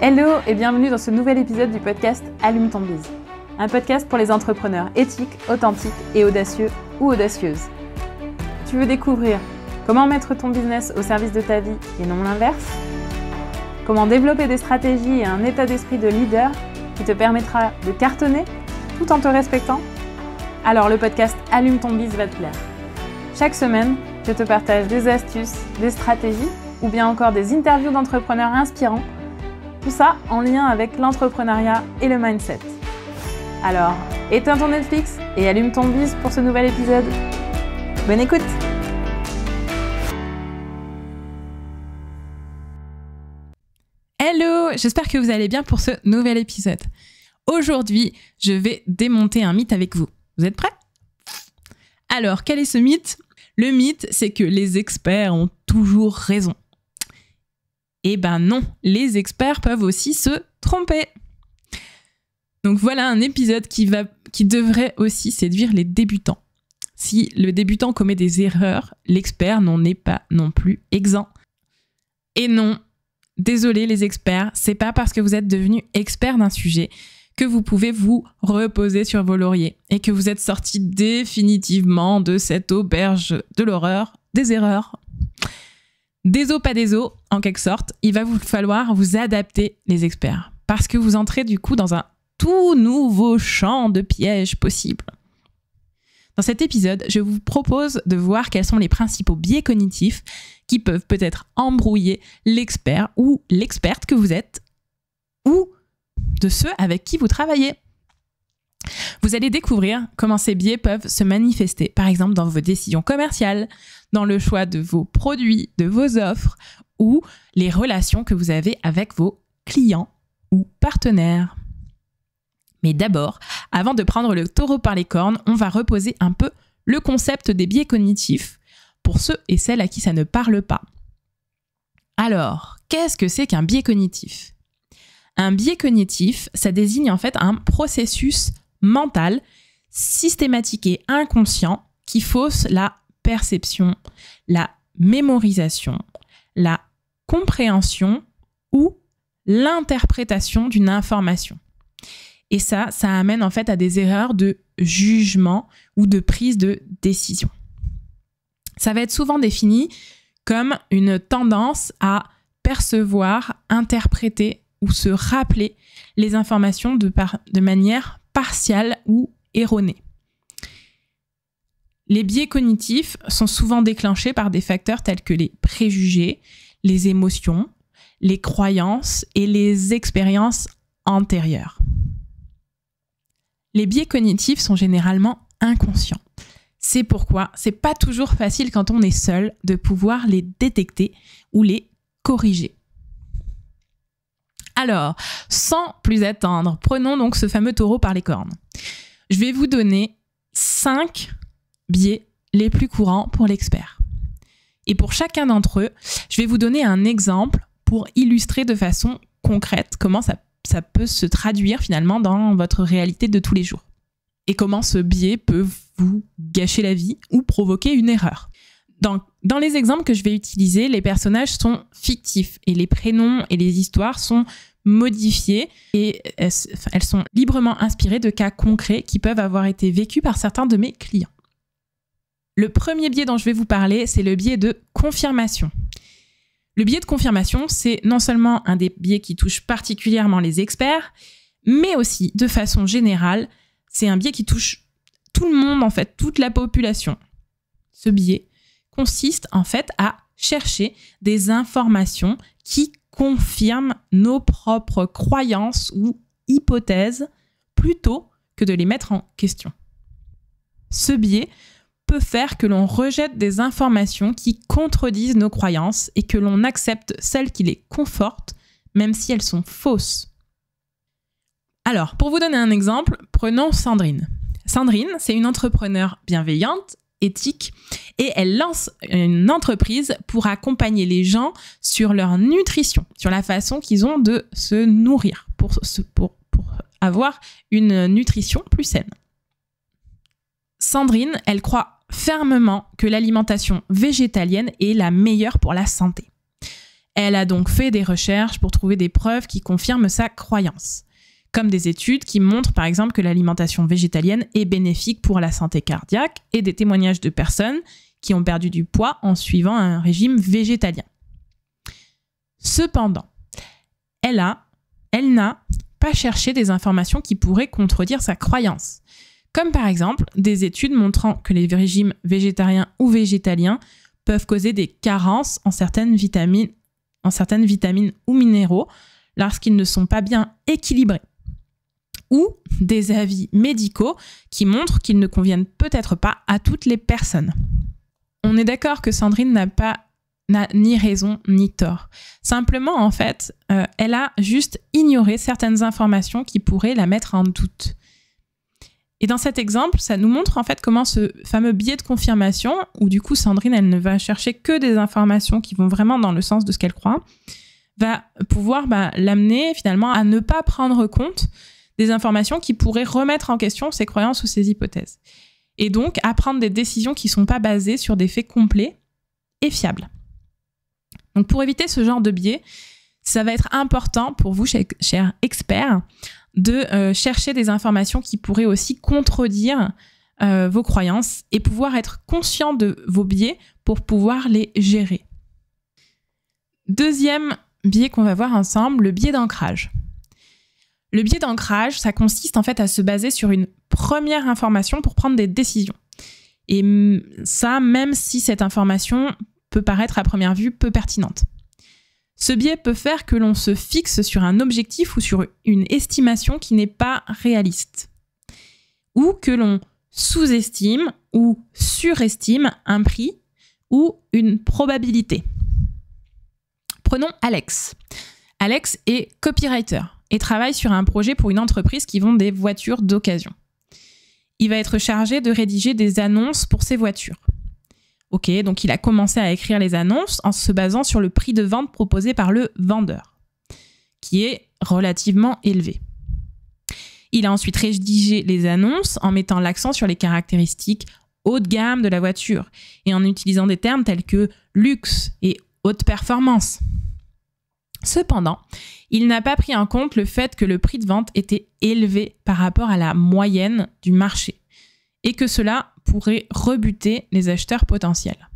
Hello et bienvenue dans ce nouvel épisode du podcast Allume ton biz. Un podcast pour les entrepreneurs éthiques, authentiques et audacieux ou audacieuses. Tu veux découvrir comment mettre ton business au service de ta vie et non l'inverse? Comment développer des stratégies et un état d'esprit de leader qui te permettra de cartonner tout en te respectant? Alors le podcast Allume ton biz va te plaire. Chaque semaine, je te partage des astuces, des stratégies ou bien encore des interviews d'entrepreneurs inspirants. Tout ça en lien avec l'entrepreneuriat et le mindset. Alors, éteins ton Netflix et allume ton biz pour ce nouvel épisode. Bonne écoute! Hello, j'espère que vous allez bien pour ce nouvel épisode. Aujourd'hui, je vais démonter un mythe avec vous. Vous êtes prêts? Alors, quel est ce mythe? Le mythe, c'est que les experts ont toujours raison. Eh ben non, les experts peuvent aussi se tromper. Donc voilà un épisode qui devrait aussi séduire les débutants. Si le débutant commet des erreurs, l'expert n'en est pas non plus exempt. Et non, désolé les experts, c'est pas parce que vous êtes devenu expert d'un sujet que vous pouvez vous reposer sur vos lauriers et que vous êtes sorti définitivement de cette auberge de l'horreur des erreurs. Des os, pas des os, en quelque sorte, il va vous falloir vous adapter, les experts, parce que vous entrez du coup dans un tout nouveau champ de pièges possibles. Dans cet épisode, je vous propose de voir quels sont les principaux biais cognitifs qui peuvent peut-être embrouiller l'expert ou l'experte que vous êtes, ou de ceux avec qui vous travaillez. Vous allez découvrir comment ces biais peuvent se manifester, par exemple dans vos décisions commerciales, dans le choix de vos produits, de vos offres ou les relations que vous avez avec vos clients ou partenaires. Mais d'abord, avant de prendre le taureau par les cornes, on va reposer un peu le concept des biais cognitifs pour ceux et celles à qui ça ne parle pas. Alors, qu'est-ce que c'est qu'un biais cognitif ? Un biais cognitif, ça désigne en fait un processus mental, systématique et inconscient qui fausse la perception, la mémorisation, la compréhension ou l'interprétation d'une information. Et ça amène en fait à des erreurs de jugement ou de prise de décision. Ça va être souvent défini comme une tendance à percevoir, interpréter ou se rappeler les informations de manière partiale ou erronée. Les biais cognitifs sont souvent déclenchés par des facteurs tels que les préjugés, les émotions, les croyances et les expériences antérieures. Les biais cognitifs sont généralement inconscients. C'est pourquoi c'est pas toujours facile quand on est seul de pouvoir les détecter ou les corriger. Alors, sans plus attendre, prenons donc ce fameux taureau par les cornes. Je vais vous donner 5 biais les plus courants pour l'expert. Et pour chacun d'entre eux, je vais vous donner un exemple pour illustrer de façon concrète comment ça peut se traduire finalement dans votre réalité de tous les jours. Et comment ce biais peut vous gâcher la vie ou provoquer une erreur. Dans les exemples que je vais utiliser, les personnages sont fictifs et les prénoms et les histoires sont modifiées et elles sont librement inspirées de cas concrets qui peuvent avoir été vécus par certains de mes clients. Le premier biais dont je vais vous parler, c'est le biais de confirmation. Le biais de confirmation, c'est non seulement un des biais qui touche particulièrement les experts, mais aussi, de façon générale, c'est un biais qui touche tout le monde, en fait, toute la population. Ce biais consiste en fait à chercher des informations qui confirment nos propres croyances ou hypothèses plutôt que de les mettre en question. Ce biais peut faire que l'on rejette des informations qui contredisent nos croyances et que l'on accepte celles qui les confortent, même si elles sont fausses. Alors, pour vous donner un exemple, prenons Sandrine. Sandrine, c'est une entrepreneure bienveillante, éthique, et elle lance une entreprise pour accompagner les gens sur leur nutrition, sur la façon qu'ils ont de se nourrir, pour avoir une nutrition plus saine. Sandrine, elle croit fermement que l'alimentation végétalienne est la meilleure pour la santé. Elle a donc fait des recherches pour trouver des preuves qui confirment sa croyance, comme des études qui montrent par exemple que l'alimentation végétalienne est bénéfique pour la santé cardiaque et des témoignages de personnes qui ont perdu du poids en suivant un régime végétalien. Cependant, elle n'a pas cherché des informations qui pourraient contredire sa croyance, comme par exemple des études montrant que les régimes végétariens ou végétaliens peuvent causer des carences en certaines vitamines ou minéraux lorsqu'ils ne sont pas bien équilibrés, ou des avis médicaux qui montrent qu'ils ne conviennent peut-être pas à toutes les personnes. On est d'accord que Sandrine n'a ni raison ni tort. Simplement, en fait, elle a juste ignoré certaines informations qui pourraient la mettre en doute. Et dans cet exemple, ça nous montre en fait comment ce fameux biais de confirmation, où du coup Sandrine, elle ne va chercher que des informations qui vont vraiment dans le sens de ce qu'elle croit, va pouvoir l'amener finalement à ne pas prendre compte des informations qui pourraient remettre en question ses croyances ou ses hypothèses. Et donc à prendre des décisions qui ne sont pas basées sur des faits complets et fiables. Donc pour éviter ce genre de biais, ça va être important pour vous, chers experts, de chercher des informations qui pourraient aussi contredire vos croyances et pouvoir être conscient de vos biais pour pouvoir les gérer. Deuxième biais qu'on va voir ensemble, le biais d'ancrage. Le biais d'ancrage, ça consiste en fait à se baser sur une première information pour prendre des décisions. Et ça, même si cette information peut paraître à première vue peu pertinente. Ce biais peut faire que l'on se fixe sur un objectif ou sur une estimation qui n'est pas réaliste, ou que l'on sous-estime ou surestime un prix ou une probabilité. Prenons Alex. Alex est copywriter et travaille sur un projet pour une entreprise qui vend des voitures d'occasion. Il va être chargé de rédiger des annonces pour ces voitures. Ok, donc il a commencé à écrire les annonces en se basant sur le prix de vente proposé par le vendeur, qui est relativement élevé. Il a ensuite rédigé les annonces en mettant l'accent sur les caractéristiques haut de gamme de la voiture et en utilisant des termes tels que luxe et haute performance. Cependant, il n'a pas pris en compte le fait que le prix de vente était élevé par rapport à la moyenne du marché et que cela pourrait rebuter les acheteurs potentiels.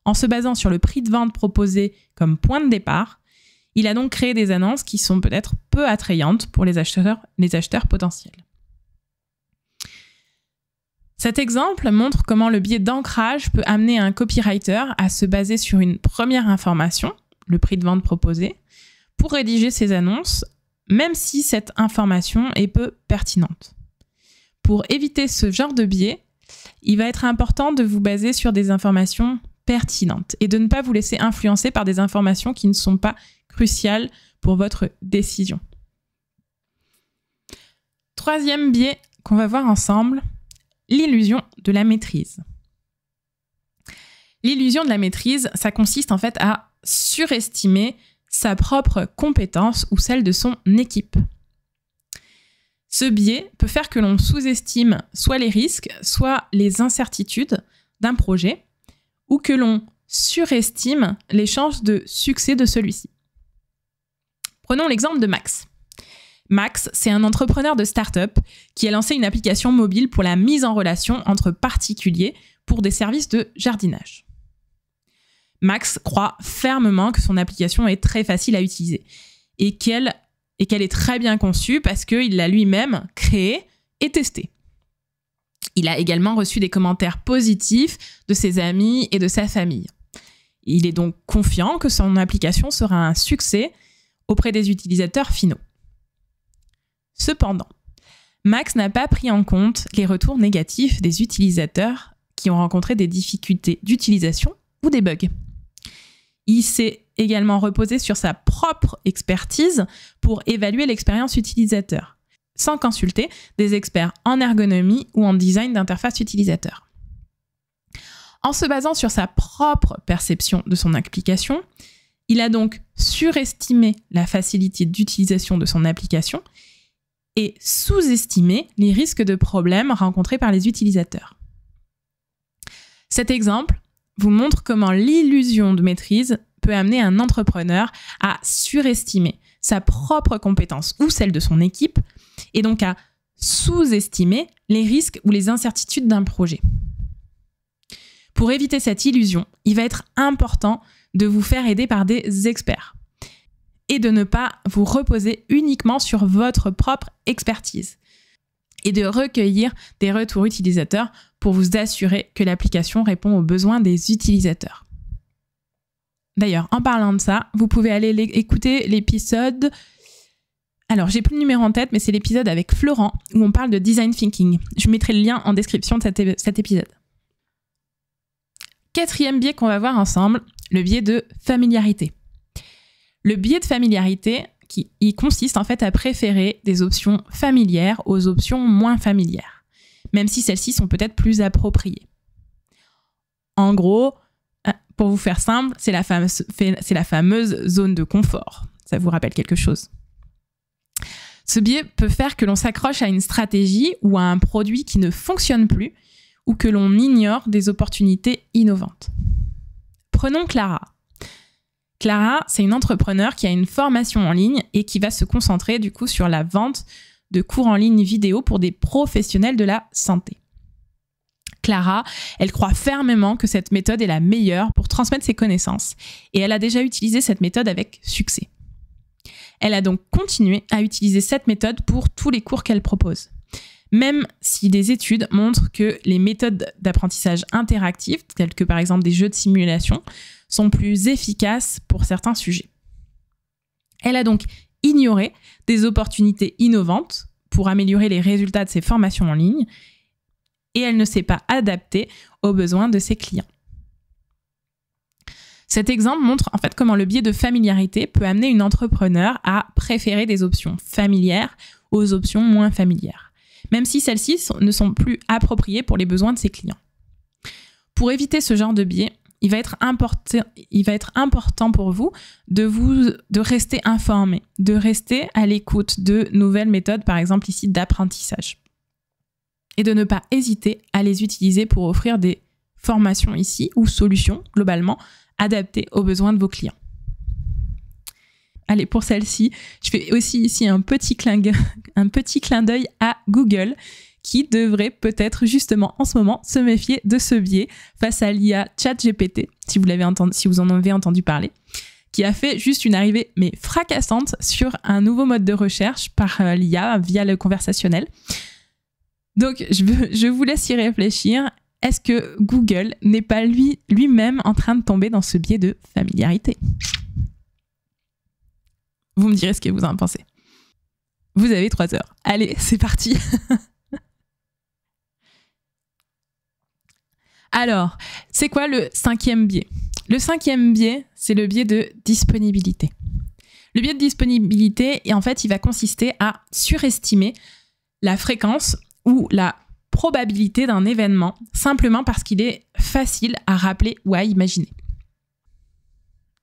En se basant sur le prix de vente proposé comme point de départ, il a donc créé des annonces qui sont peut-être peu attrayantes pour les acheteurs potentiels. Cet exemple montre comment le biais d'ancrage peut amener un copywriter à se baser sur une première information, le prix de vente proposé, pour rédiger ses annonces, même si cette information est peu pertinente. Pour éviter ce genre de biais, il va être important de vous baser sur des informations pertinentes et de ne pas vous laisser influencer par des informations qui ne sont pas cruciales pour votre décision. Troisième biais qu'on va voir ensemble, l'illusion de la maîtrise. L'illusion de la maîtrise, ça consiste en fait à surestimer sa propre compétence ou celle de son équipe. Ce biais peut faire que l'on sous-estime soit les risques, soit les incertitudes d'un projet, ou que l'on surestime les chances de succès de celui-ci. Prenons l'exemple de Max. Max, c'est un entrepreneur de start-up qui a lancé une application mobile pour la mise en relation entre particuliers pour des services de jardinage. Max croit fermement que son application est très facile à utiliser et qu'elle est très bien conçue parce qu'il l'a lui-même créée et testée. Il a également reçu des commentaires positifs de ses amis et de sa famille. Il est donc confiant que son application sera un succès auprès des utilisateurs finaux. Cependant, Max n'a pas pris en compte les retours négatifs des utilisateurs qui ont rencontré des difficultés d'utilisation ou des bugs. Il s'est également reposé sur sa propre expertise pour évaluer l'expérience utilisateur, sans consulter des experts en ergonomie ou en design d'interface utilisateur. En se basant sur sa propre perception de son application, il a donc surestimé la facilité d'utilisation de son application et sous-estimé les risques de problèmes rencontrés par les utilisateurs. Cet exemple vous montre comment l'illusion de maîtrise peut amener un entrepreneur à surestimer sa propre compétence ou celle de son équipe et donc à sous-estimer les risques ou les incertitudes d'un projet. Pour éviter cette illusion, il va être important de vous faire aider par des experts et de ne pas vous reposer uniquement sur votre propre expertise et de recueillir des retours utilisateurs pour vous assurer que l'application répond aux besoins des utilisateurs. D'ailleurs, en parlant de ça, vous pouvez aller écouter l'épisode... Alors, j'ai plus le numéro en tête, mais c'est l'épisode avec Florent où on parle de design thinking. Je mettrai le lien en description de cet épisode. 4e biais qu'on va voir ensemble, le biais de familiarité. Le biais de familiarité, il consiste en fait à préférer des options familières aux options moins familières, même si celles-ci sont peut-être plus appropriées. En gros, pour vous faire simple, c'est la fameuse zone de confort. Ça vous rappelle quelque chose? Ce biais peut faire que l'on s'accroche à une stratégie ou à un produit qui ne fonctionne plus ou que l'on ignore des opportunités innovantes. Prenons Clara. Clara, c'est une entrepreneure qui a une formation en ligne et qui va se concentrer du coup sur la vente de cours en ligne vidéo pour des professionnels de la santé. Clara, elle croit fermement que cette méthode est la meilleure pour transmettre ses connaissances et elle a déjà utilisé cette méthode avec succès. Elle a donc continué à utiliser cette méthode pour tous les cours qu'elle propose, même si des études montrent que les méthodes d'apprentissage interactifs, telles que par exemple des jeux de simulation, sont plus efficaces pour certains sujets. Elle a donc ignoré des opportunités innovantes pour améliorer les résultats de ses formations en ligne et elle ne s'est pas adaptée aux besoins de ses clients. Cet exemple montre en fait comment le biais de familiarité peut amener une entrepreneur à préférer des options familières aux options moins familières, même si celles-ci ne sont plus appropriées pour les besoins de ses clients. Pour éviter ce genre de biais, il va être important pour vous de rester informé, de rester à l'écoute de nouvelles méthodes, par exemple ici d'apprentissage, et de ne pas hésiter à les utiliser pour offrir des formations ici ou solutions globalement adaptées aux besoins de vos clients. Allez, pour celle-ci, je fais aussi ici un petit clin d'œil à Google qui devrait peut-être justement en ce moment se méfier de ce biais face à l'IA ChatGPT, si vous en avez entendu parler, qui a fait juste une arrivée mais fracassante sur un nouveau mode de recherche par l'IA via le conversationnel. Donc je vous laisse y réfléchir. Est-ce que Google n'est pas lui-même en train de tomber dans ce biais de familiarité ? Vous me direz ce que vous en pensez. Vous avez 3 heures. Allez, c'est parti. Alors, c'est quoi le 5e biais ? Le 5e biais, c'est le biais de disponibilité. Le biais de disponibilité, en fait, il va consister à surestimer la fréquence ou la probabilité d'un événement simplement parce qu'il est facile à rappeler ou à imaginer.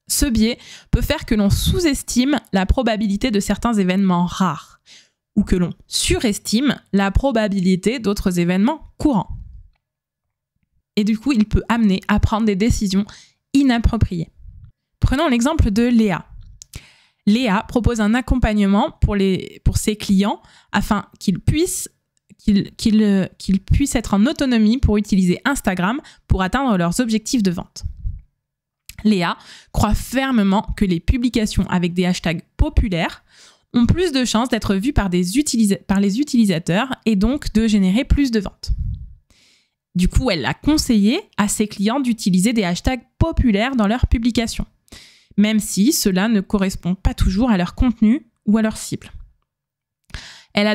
Ce biais peut faire que l'on sous-estime la probabilité de certains événements rares ou que l'on surestime la probabilité d'autres événements courants. Et du coup, il peut amener à prendre des décisions inappropriées. Prenons l'exemple de Léa. Léa propose un accompagnement pour ses clients afin qu'ils puissent être en autonomie pour utiliser Instagram pour atteindre leurs objectifs de vente. Léa croit fermement que les publications avec des hashtags populaires ont plus de chances d'être vues par les utilisateurs et donc de générer plus de ventes. Du coup, elle a conseillé à ses clients d'utiliser des hashtags populaires dans leurs publications, même si cela ne correspond pas toujours à leur contenu ou à leur cible. Elle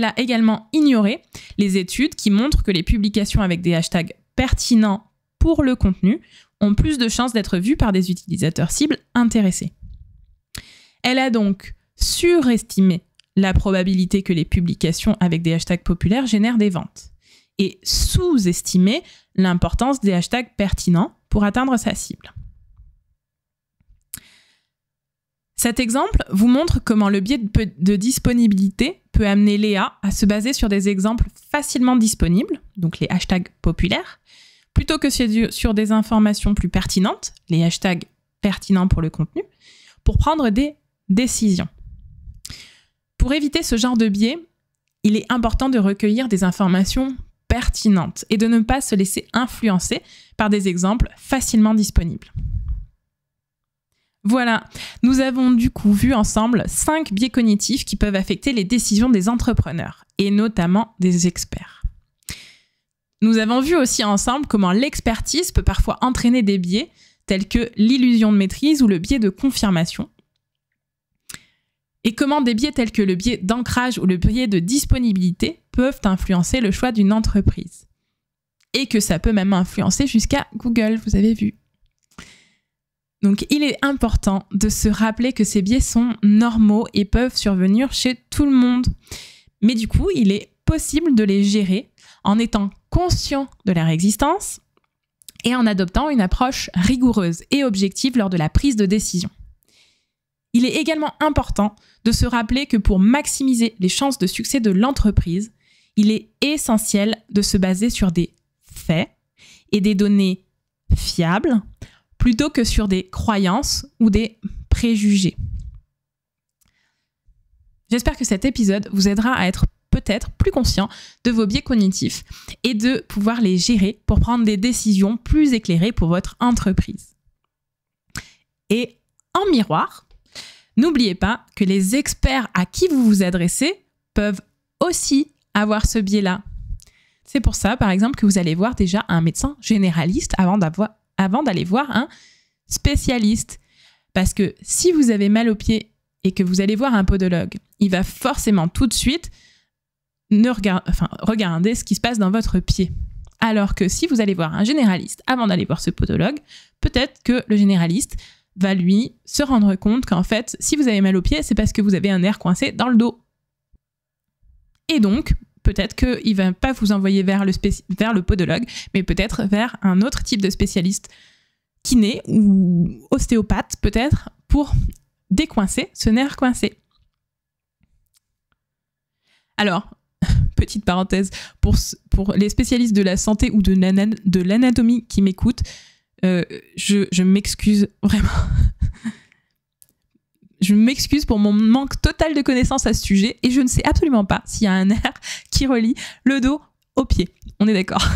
a également ignoré les études qui montrent que les publications avec des hashtags pertinents pour le contenu ont plus de chances d'être vues par des utilisateurs cibles intéressés. Elle a donc surestimé la probabilité que les publications avec des hashtags populaires génèrent des ventes et sous-estimé l'importance des hashtags pertinents pour atteindre sa cible. Cet exemple vous montre comment le biais de disponibilité peut amener Léa à se baser sur des exemples facilement disponibles, donc les hashtags populaires, plutôt que sur des informations plus pertinentes, les hashtags pertinents pour le contenu, pour prendre des décisions. Pour éviter ce genre de biais, il est important de recueillir des informations pertinentes et de ne pas se laisser influencer par des exemples facilement disponibles. Voilà, nous avons du coup vu ensemble 5 biais cognitifs qui peuvent affecter les décisions des entrepreneurs et notamment des experts. Nous avons vu aussi ensemble comment l'expertise peut parfois entraîner des biais tels que l'illusion de maîtrise ou le biais de confirmation. Et comment des biais tels que le biais d'ancrage ou le biais de disponibilité peuvent influencer le choix d'une entreprise. Et que ça peut même influencer jusqu'à Google, vous avez vu. Donc il est important de se rappeler que ces biais sont normaux et peuvent survenir chez tout le monde. Mais du coup, il est possible de les gérer en étant conscient de leur existence et en adoptant une approche rigoureuse et objective lors de la prise de décision. Il est également important de se rappeler que pour maximiser les chances de succès de l'entreprise, il est essentiel de se baser sur des faits et des données fiables plutôt que sur des croyances ou des préjugés. J'espère que cet épisode vous aidera à être peut-être plus conscient de vos biais cognitifs et de pouvoir les gérer pour prendre des décisions plus éclairées pour votre entreprise. Et en miroir, n'oubliez pas que les experts à qui vous vous adressez peuvent aussi avoir ce biais-là. C'est pour ça, par exemple, que vous allez voir déjà un médecin généraliste avant d'aller voir un spécialiste. Parce que si vous avez mal au pied et que vous allez voir un podologue, il va forcément tout de suite regarder ce qui se passe dans votre pied. Alors que si vous allez voir un généraliste avant d'aller voir ce podologue, peut-être que le généraliste va lui se rendre compte qu'en fait, si vous avez mal au pied, c'est parce que vous avez un nerf coincé dans le dos. Et donc, peut-être qu'il ne va pas vous envoyer vers le podologue, mais peut-être vers un autre type de spécialiste, kiné ou ostéopathe peut-être, pour décoincer ce nerf coincé. Alors, petite parenthèse, pour les spécialistes de la santé ou de l'anatomie qui m'écoutent, je m'excuse vraiment. Je m'excuse pour mon manque total de connaissances à ce sujet et je ne sais absolument pas s'il y a un nerf qui relie le dos au pied. On est d'accord.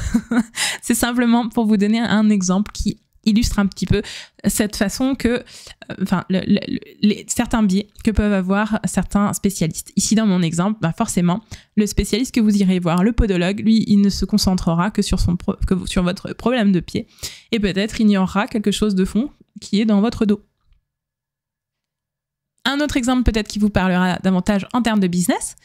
C'est simplement pour vous donner un exemple qui illustre un petit peu cette façon que, certains biais que peuvent avoir certains spécialistes. Ici, dans mon exemple, forcément, le spécialiste que vous irez voir, le podologue, lui, il ne se concentrera que sur votre problème de pied et peut-être ignorera quelque chose de fond qui est dans votre dos. Un autre exemple peut-être qui vous parlera davantage en termes de business.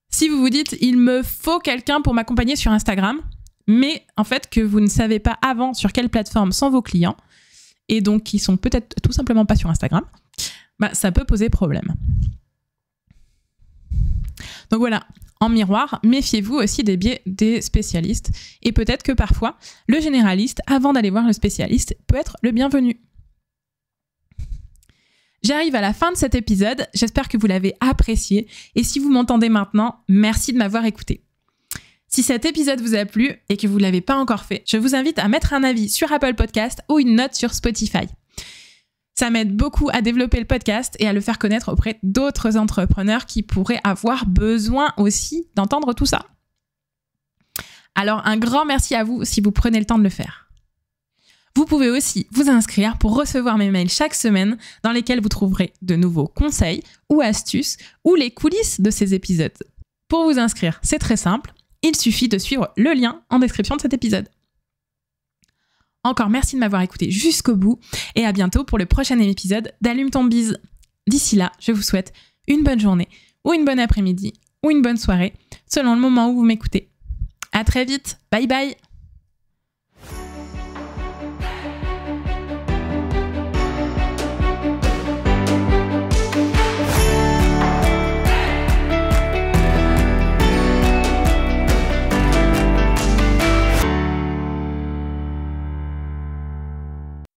Si vous vous dites « il me faut quelqu'un pour m'accompagner sur Instagram », mais en fait que vous ne savez pas avant sur quelle plateforme sont vos clients et donc qui sont peut-être tout simplement pas sur Instagram, ça peut poser problème. Donc voilà, en miroir, méfiez-vous aussi des biais des spécialistes et peut-être que parfois le généraliste, avant d'aller voir le spécialiste, peut être le bienvenu. J'arrive à la fin de cet épisode, j'espère que vous l'avez apprécié et si vous m'entendez maintenant, merci de m'avoir écouté. Si cet épisode vous a plu et que vous ne l'avez pas encore fait, je vous invite à mettre un avis sur Apple Podcast ou une note sur Spotify. Ça m'aide beaucoup à développer le podcast et à le faire connaître auprès d'autres entrepreneurs qui pourraient avoir besoin aussi d'entendre tout ça. Alors un grand merci à vous si vous prenez le temps de le faire. Vous pouvez aussi vous inscrire pour recevoir mes mails chaque semaine dans lesquels vous trouverez de nouveaux conseils ou astuces ou les coulisses de ces épisodes. Pour vous inscrire, c'est très simple. Il suffit de suivre le lien en description de cet épisode. Encore merci de m'avoir écouté jusqu'au bout et à bientôt pour le prochain épisode d'Allume ton bise. D'ici là, je vous souhaite une bonne journée ou une bonne après-midi ou une bonne soirée selon le moment où vous m'écoutez. À très vite, bye bye.